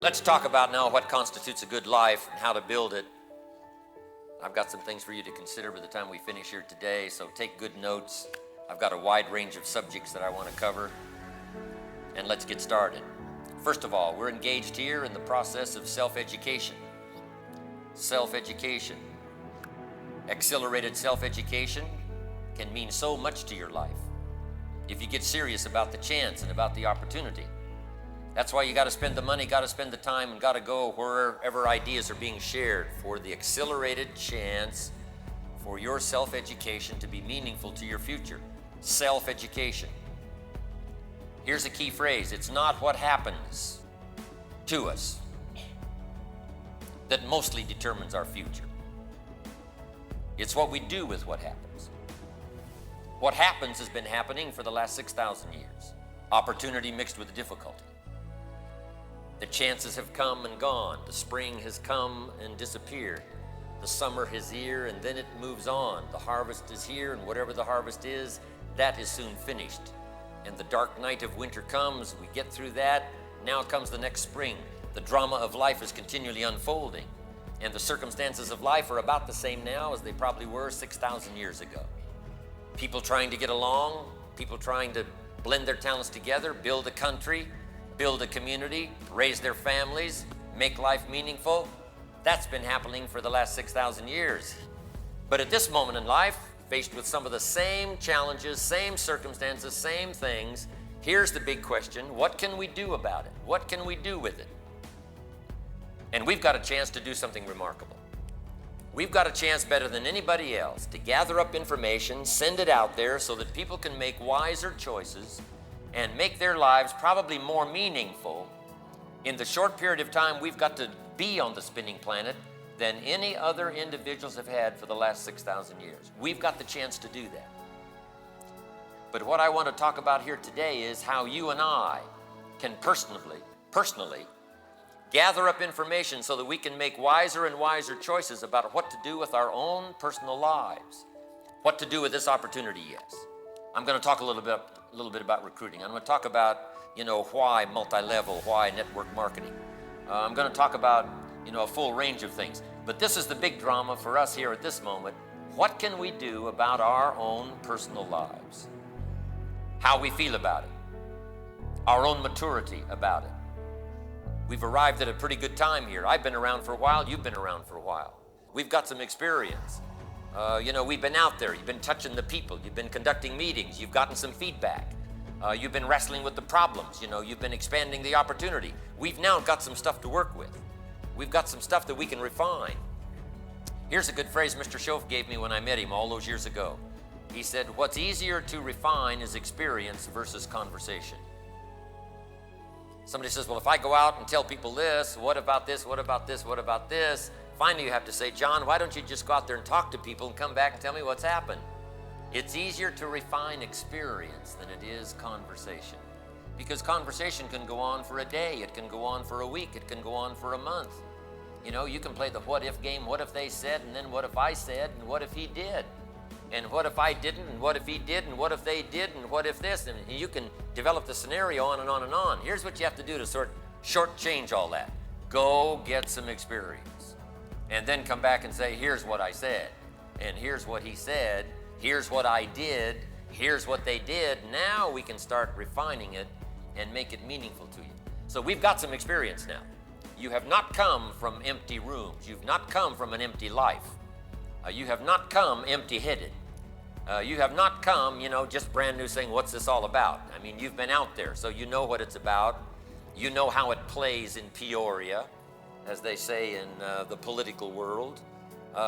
Let's talk about now what constitutes a good life and how to build it. I've got some things for you to consider by the time we finish here today, so take good notes. I've got a wide range of subjects that I want to cover, and let's get started. First of all, we're engaged here in the process of self-education. Self-education. Accelerated self-education can mean so much to your life if you get serious about the chance and about the opportunity. That's why you got to spend the money, got to spend the time, and got to go wherever ideas are being shared for the accelerated chance for your self-education to be meaningful to your future. Self-education. Here's a key phrase. It's not what happens to us that mostly determines our future. It's what we do with what happens. What happens has been happening for the last 6,000 years. Opportunity mixed with difficulty. The chances have come and gone. The spring has come and disappeared. The summer is here and then it moves on. The harvest is here, and whatever the harvest is, that is soon finished. And the dark night of winter comes, we get through that, now comes the next spring. The drama of life is continually unfolding, and the circumstances of life are about the same now as they probably were 6,000 years ago. People trying to get along, people trying to blend their talents together, build a country, build a community, raise their families, make life meaningful. That's been happening for the last 6,000 years. But at this moment in life, faced with some of the same challenges, same circumstances, same things, here's the big question: what can we do about it? What can we do with it? And we've got a chance to do something remarkable. We've got a chance better than anybody else to gather up information, send it out there so that people can make wiser choices and make their lives probably more meaningful in the short period of time we've got to be on the spinning planet than any other individuals have had for the last 6,000 years. We've got the chance to do that. But what I want to talk about here today is how you and I can personally gather up information so that we can make wiser and wiser choices about what to do with our own personal lives. What to do with this opportunity, yes. I'm going to talk a little bit about recruiting. I'm going to talk about, why multi-level, why network marketing. I'm going to talk about, a full range of things. But this is the big drama for us here at this moment. What can we do about our own personal lives? How we feel about it. Our own maturity about it. We've arrived at a pretty good time here. I've been around for a while. You've been around for a while. We've got some experience. We've been out there. You've been touching the people. You've been conducting meetings. You've gotten some feedback. You've been wrestling with the problems. You've been expanding the opportunity. We've now got some stuff to work with. We've got some stuff that we can refine. Here's a good phrase Mr. Schoaf gave me when I met him all those years ago. He said, what's easier to refine is experience versus conversation. Somebody says, well, if I go out and tell people this, what about this, what about this, what about this? Finally, you have to say, John, why don't you just go out there and talk to people and come back and tell me what's happened? It's easier to refine experience than it is conversation. Because conversation can go on for a day, it can go on for a week, it can go on for a month. You can play the what if game, what if they said, and then what if I said, and what if he did? And what if I didn't, and what if he did, and what if they did, and what if this? And you can develop the scenario on and on and on. Here's what you have to do to shortchange all that. Go get some experience. And then come back and say, here's what I said, and here's what he said, here's what I did, here's what they did. Now we can start refining it and make it meaningful to you. So we've got some experience now. You have not come from empty rooms. You've not come from an empty life. You have not come empty-headed. You have not come, just brand new saying, what's this all about? I mean, you've been out there, so you know what it's about. You know how it plays in Peoria, as they say in the political world.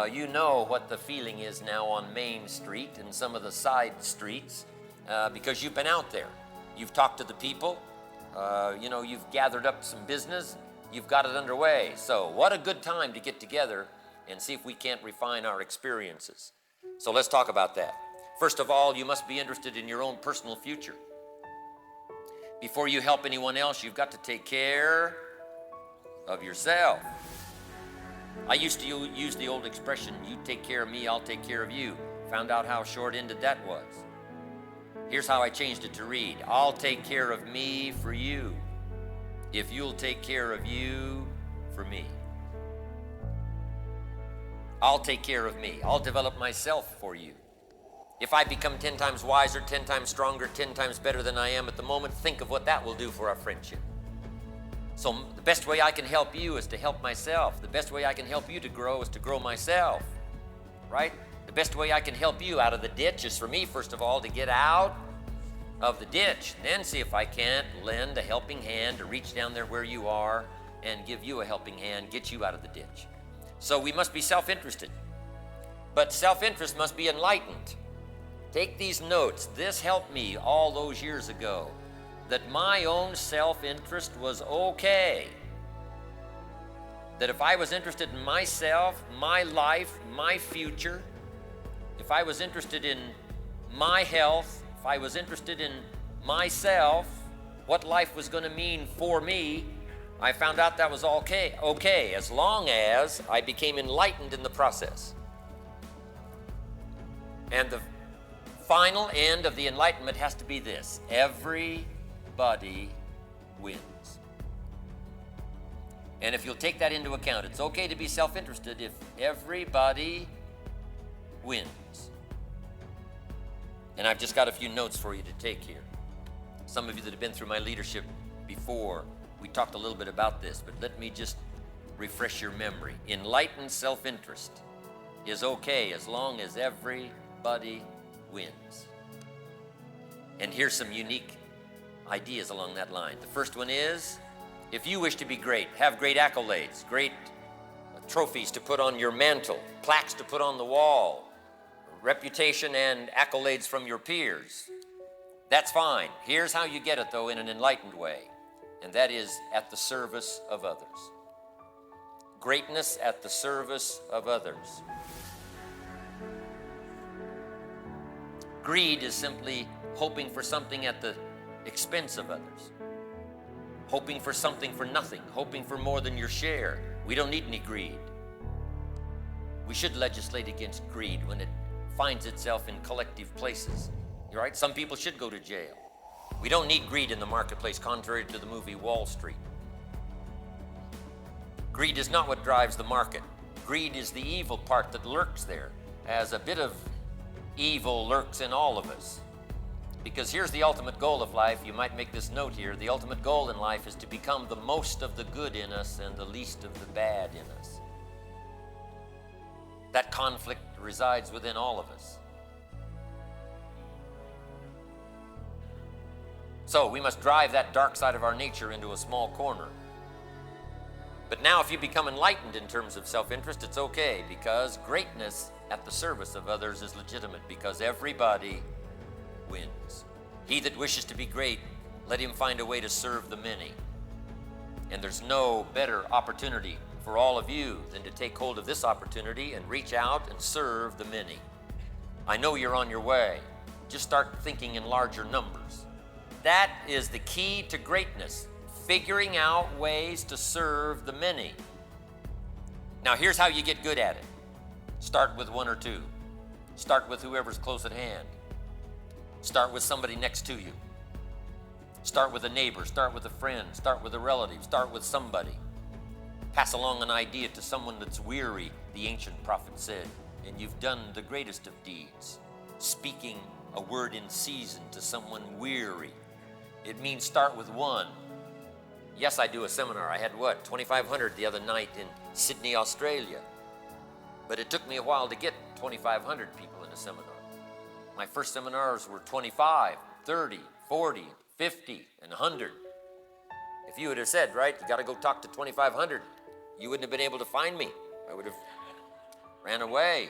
You know what the feeling is now on Main Street and some of the side streets because you've been out there. You've talked to the people. You've gathered up some business. You've got it underway. So what a good time to get together and see if we can't refine our experiences. So let's talk about that. First of all, you must be interested in your own personal future. Before you help anyone else, you've got to take care of yourself. I used to use the old expression, you take care of me, I'll take care of you. Found out how short-ended that was. Here's how I changed it to read, I'll take care of me for you. if you'll take care of you for me. I'll take care of me. I'll develop myself for you. If I become 10 times wiser, 10 times stronger, 10 times better than I am at the moment, think of what that will do for our friendship. So the best way I can help you is to help myself. The best way I can help you to grow is to grow myself, right? The best way I can help you out of the ditch is for me, first of all, to get out of the ditch. Then see if I can't lend a helping hand to reach down there where you are and give you a helping hand, get you out of the ditch. So we must be self-interested. But self-interest must be enlightened. Take these notes. This helped me all those years ago, that my own self-interest was okay. That if I was interested in myself, my life, my future, if I was interested in my health, if I was interested in myself, what life was going to mean for me, I found out that was okay, as long as I became enlightened in the process. And the final end of the enlightenment has to be this: everybody wins. And if you'll take that into account, it's okay to be self-interested if everybody wins. And I've just got a few notes for you to take here. Some of you that have been through my leadership before, we talked a little bit about this, but let me just refresh your memory. Enlightened self-interest is okay as long as everybody wins. And here's some unique ideas along that line. The first one is, if you wish to be great, have great accolades, great trophies to put on your mantle, plaques to put on the wall, reputation and accolades from your peers, that's fine. Here's how you get it, though, in an enlightened way, and that is at the service of others. Greatness at the service of others. Greed is simply hoping for something at the expense of others. Hoping for something for nothing. Hoping for more than your share. We don't need any greed. We should legislate against greed when it finds itself in collective places. You're right? Some people should go to jail. We don't need greed in the marketplace, contrary to the movie Wall Street. Greed is not what drives the market. Greed is the evil part that lurks there, as a bit of evil lurks in all of us. Because here's the ultimate goal of life. You might make this note here. The ultimate goal in life is to become the most of the good in us and the least of the bad in us. That conflict resides within all of us. So we must drive that dark side of our nature into a small corner. But now if you become enlightened in terms of self-interest, it's okay, because greatness at the service of others is legitimate, because everybody wins. He that wishes to be great, let him find a way to serve the many. And there's no better opportunity for all of you than to take hold of this opportunity and reach out and serve the many. I know you're on your way. Just start thinking in larger numbers. That is the key to greatness, figuring out ways to serve the many. Now here's how you get good at it. Start with one or two. Start with whoever's close at hand. Start with somebody next to you. Start with a neighbor, start with a friend, start with a relative, start with somebody. Pass along an idea to someone that's weary, the ancient prophet said, and you've done the greatest of deeds. Speaking a word in season to someone weary. It means start with one. Yes, I do a seminar. I had 2,500 the other night in Sydney, Australia. But it took me a while to get 2,500 people in a seminar. My first seminars were 25, 30, 40, 50, and 100. If you would have said, right, you got to go talk to 2,500, you wouldn't have been able to find me. I would have ran away.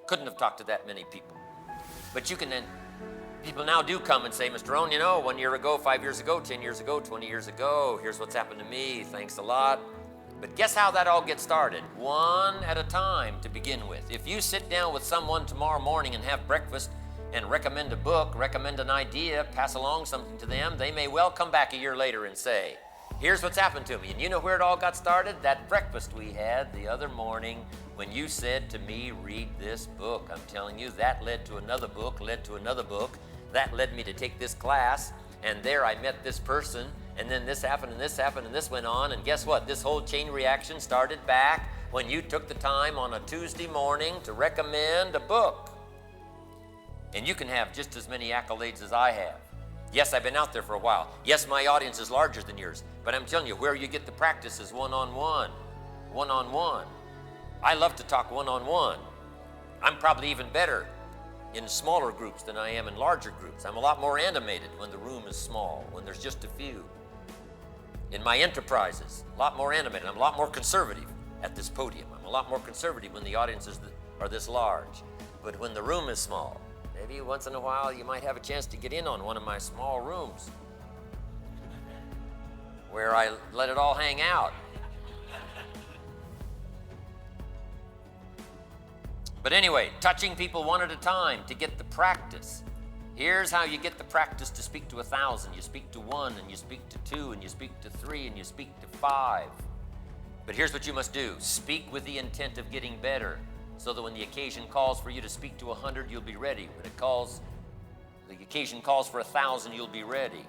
Couldn't have talked to that many people. But you can then, people now do come and say, Mr. Rohn, 1 year ago, 5 years ago, 10 years ago, 20 years ago, here's what's happened to me, thanks a lot. But guess how that all gets started? One at a time to begin with. If you sit down with someone tomorrow morning and have breakfast and recommend a book, recommend an idea, pass along something to them, they may well come back a year later and say, here's what's happened to me. And you know where it all got started? That breakfast we had the other morning when you said to me, read this book. I'm telling you, that led to another book, led to another book. That led me to take this class, and there I met this person, and then this happened, and this happened, and this went on, and guess what? This whole chain reaction started back when you took the time on a Tuesday morning to recommend a book. And you can have just as many accolades as I have. Yes, I've been out there for a while. Yes, my audience is larger than yours, but I'm telling you, where you get the practice is one-on-one. One-on-one. I love to talk one-on-one. I'm probably even better in smaller groups than I am in larger groups. I'm a lot more animated when the room is small, when there's just a few. In my enterprises, a lot more animated. I'm a lot more conservative at this podium. I'm a lot more conservative when the audiences are this large. But when the room is small, maybe once in a while you might have a chance to get in on one of my small rooms where I let it all hang out. But anyway, touching people one at a time to get the practice. Here's how you get the practice to speak to 1,000. You speak to 1, and you speak to 2, and you speak to 3, and you speak to 5. But here's what you must do. Speak with the intent of getting better, so that when the occasion calls for you to speak to 100, you'll be ready. When the occasion calls for 1,000, you'll be ready.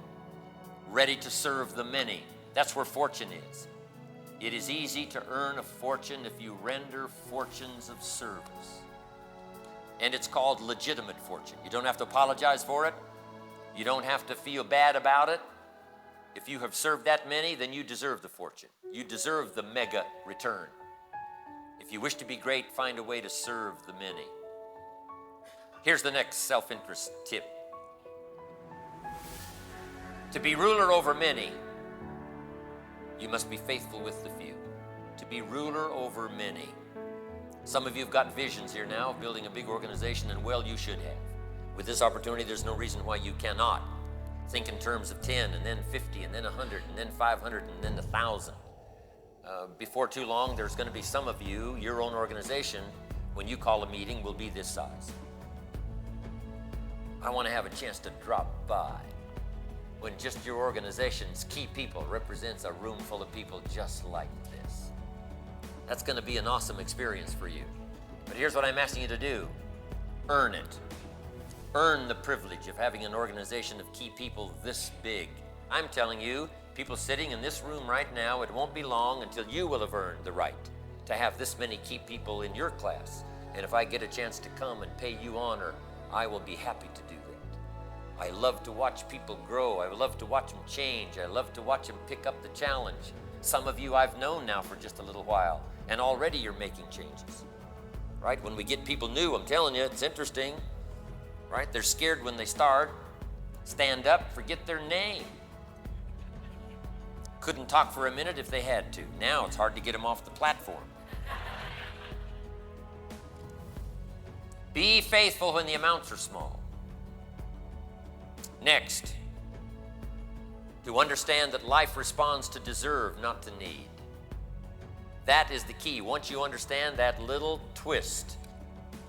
Ready to serve the many. That's where fortune is. It is easy to earn a fortune if you render fortunes of service. And it's called legitimate fortune. You don't have to apologize for it. You don't have to feel bad about it. If you have served that many, then you deserve the fortune. You deserve the mega return. If you wish to be great, find a way to serve the many. Here's the next self-interest tip. To be ruler over many, you must be faithful with the few. To be ruler over many. Some of you have got visions here now of building a big organization, and well, you should have. With this opportunity, there's no reason why you cannot. Think in terms of 10, and then 50, and then 100, and then 500, and then 1,000. Before too long, there's going to be some of you, your own organization, when you call a meeting, will be this size. I want to have a chance to drop by when just your organization's key people represents a room full of people just like this. That's going to be an awesome experience for you. But here's what I'm asking you to do. Earn it. Earn the privilege of having an organization of key people this big. I'm telling you, people sitting in this room right now, it won't be long until you will have earned the right to have this many key people in your class. And if I get a chance to come and pay you honor, I will be happy to do that. I love to watch people grow. I love to watch them change. I love to watch them pick up the challenge. Some of you I've known now for just a little while, and already you're making changes. Right? When we get people new, I'm telling you, it's interesting. Right? They're scared when they start. Stand up, forget their name. Couldn't talk for a minute if they had to. Now it's hard to get them off the platform. Be faithful when the amounts are small. Next, to understand that life responds to deserve, not to need. That is the key. Once you understand that little twist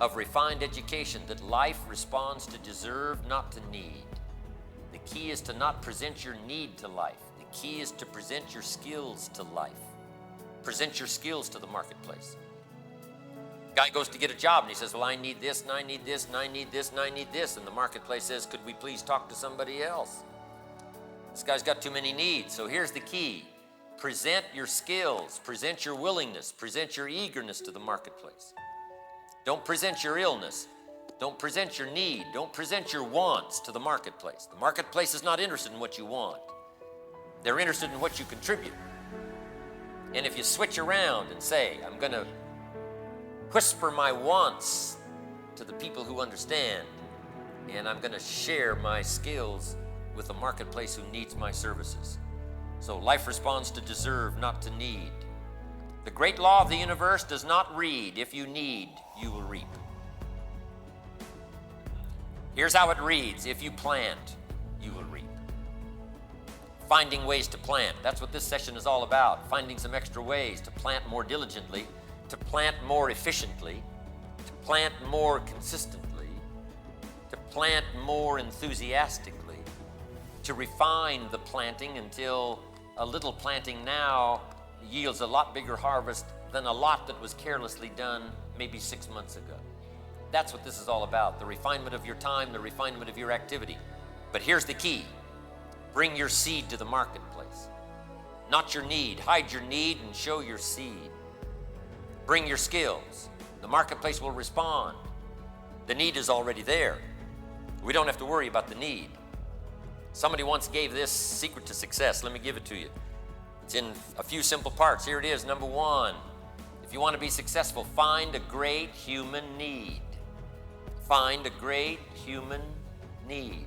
of refined education, that life responds to deserve, not to need. The key is to not present your need to life. The key is to present your skills to life. Present your skills to the marketplace. Guy goes to get a job and he says, well, I need this, and I need this, and I need this, and I need this. And the marketplace says, could we please talk to somebody else? This guy's got too many needs. So here's the key. Present your skills, present your willingness, present your eagerness to the marketplace. Don't present your illness. Don't present your need. Don't present your wants to the marketplace. The marketplace is not interested in what you want. They're interested in what you contribute. And if you switch around and say, I'm going to whisper my wants to the people who understand, and I'm going to share my skills with the marketplace who needs my services. So life responds to deserve, not to need. The great law of the universe does not read, if you need, you will reap. Here's how it reads, if you plant, you will reap. Finding ways to plant. That's what this session is all about. Finding some extra ways to plant more diligently, to plant more efficiently, to plant more consistently, to plant more enthusiastically, to refine the planting until a little planting now yields a lot bigger harvest than a lot that was carelessly done maybe 6 months ago. That's what this is all about, the refinement of your time, the refinement of your activity. But here's the key. Bring your seed to the marketplace. Not your need. Hide your need and show your seed. Bring your skills. The marketplace will respond. The need is already there. We don't have to worry about the need. Somebody once gave this secret to success. Let me give it to you. It's in a few simple parts. Here it is. Number one, if you want to be successful, find a great human need. Find a great human need.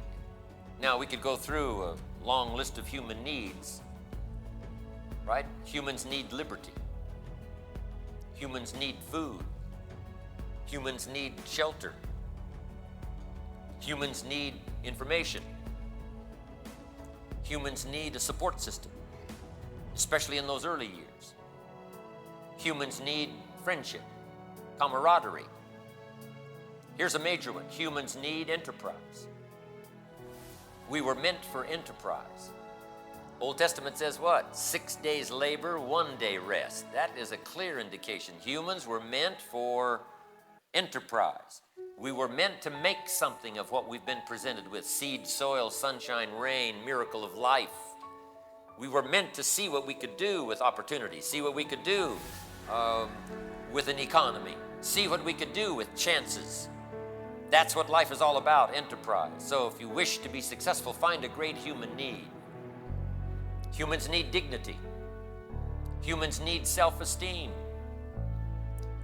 Now, we could go through a long list of human needs, right? Humans need liberty. Humans need food. Humans need shelter. Humans need information. Humans need a support system, especially in those early years. Humans need friendship, camaraderie. Here's a major one. Humans need enterprise. We were meant for enterprise. Old Testament says what? 6 days labor, 1 day rest. That is a clear indication. Humans were meant for enterprise. We were meant to make something of what we've been presented with. Seed, soil, sunshine, rain, miracle of life. We were meant to see what we could do with opportunity, see what we could do with an economy, see what we could do with chances. That's what life is all about, enterprise. So if you wish to be successful, find a great human need. Humans need dignity. Humans need self-esteem.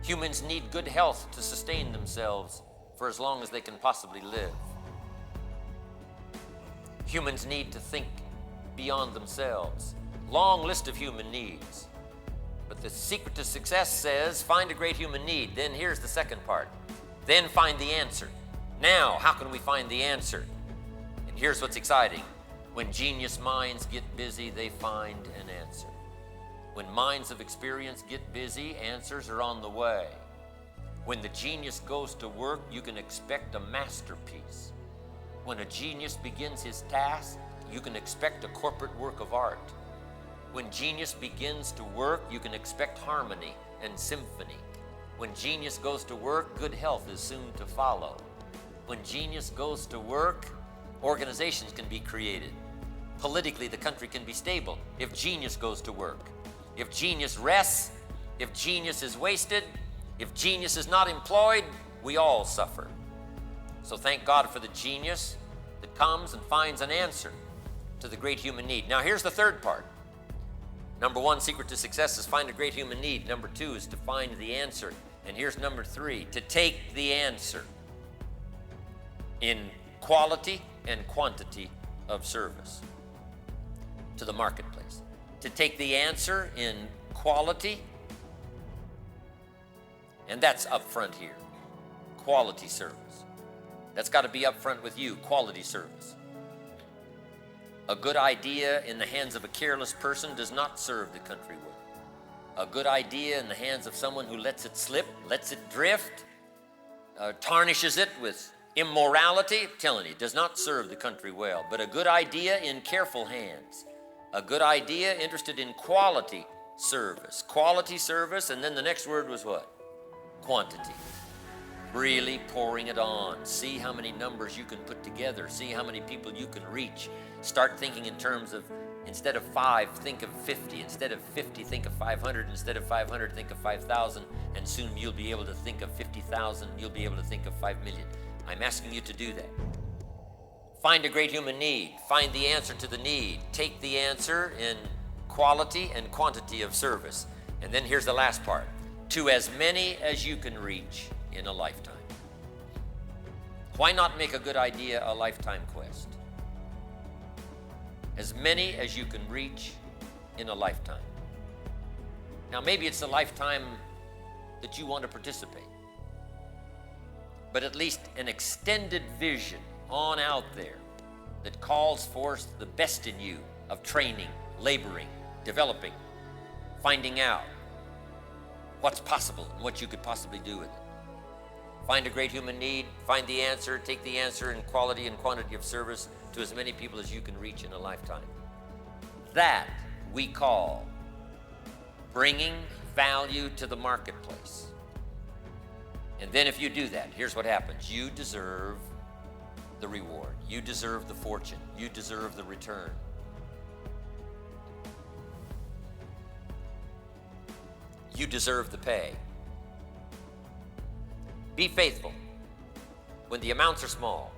Humans need good health to sustain themselves for as long as they can possibly live. Humans need to think beyond themselves. Long list of human needs. But the secret to success says, find a great human need. Then here's the second part. Then find the answer. Now, how can we find the answer? And here's what's exciting. When genius minds get busy, they find an answer. When minds of experience get busy, answers are on the way. When the genius goes to work, you can expect a masterpiece. When a genius begins his task, you can expect a corporate work of art. When genius begins to work, you can expect harmony and symphony. When genius goes to work, good health is soon to follow. When genius goes to work, organizations can be created. Politically, the country can be stable if genius goes to work. If genius rests, if genius is wasted, if genius is not employed, we all suffer. So thank God for the genius that comes and finds an answer to the great human need. Now here's the third part. Number one, secret to success is find a great human need. Number two is to find the answer. And here's number three, to take the answer in quality and quantity of service to the marketplace. To take the answer in quality, and that's up front here, quality service. That's got to be up front with you, quality service. A good idea in the hands of a careless person does not serve the country well. A good idea in the hands of someone who lets it slip, lets it drift, tarnishes it with immorality, I'm telling you, does not serve the country well. But a good idea in careful hands, a good idea interested in quality service, and then the next word was what? Quantity. Really pouring it on. See how many numbers you can put together. See how many people you can reach. Start thinking in terms of, instead of 5, think of 50. Instead of 50, think of 500. Instead of 500, think of 5,000. And soon you'll be able to think of 50,000. You'll be able to think of 5 million. I'm asking you to do that. Find a great human need. Find the answer to the need. Take the answer in quality and quantity of service. And then here's the last part. To as many as you can reach in a lifetime. Why not make a good idea a lifetime quest? As many as you can reach in a lifetime. Now maybe it's a lifetime that you want to participate, but at least an extended vision on out there that calls forth the best in you of training, laboring, developing, finding out what's possible and what you could possibly do with it. Find a great human need, find the answer, take the answer in quality and quantity of service to as many people as you can reach in a lifetime. That we call bringing value to the marketplace. And then if you do that, here's what happens. You deserve the reward. You deserve the fortune. You deserve the return. You deserve the pay. Be faithful when the amounts are small.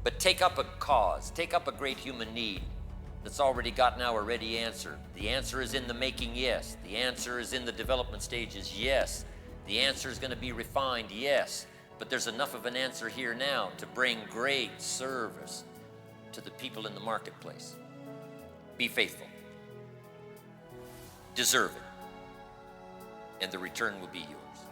But take up a cause, take up a great human need that's already got now a ready answer. The answer is in the making, yes. The answer is in the development stages, yes. The answer is going to be refined, yes. But there's enough of an answer here now to bring great service to the people in the marketplace. Be faithful. Deserve it. And the return will be yours.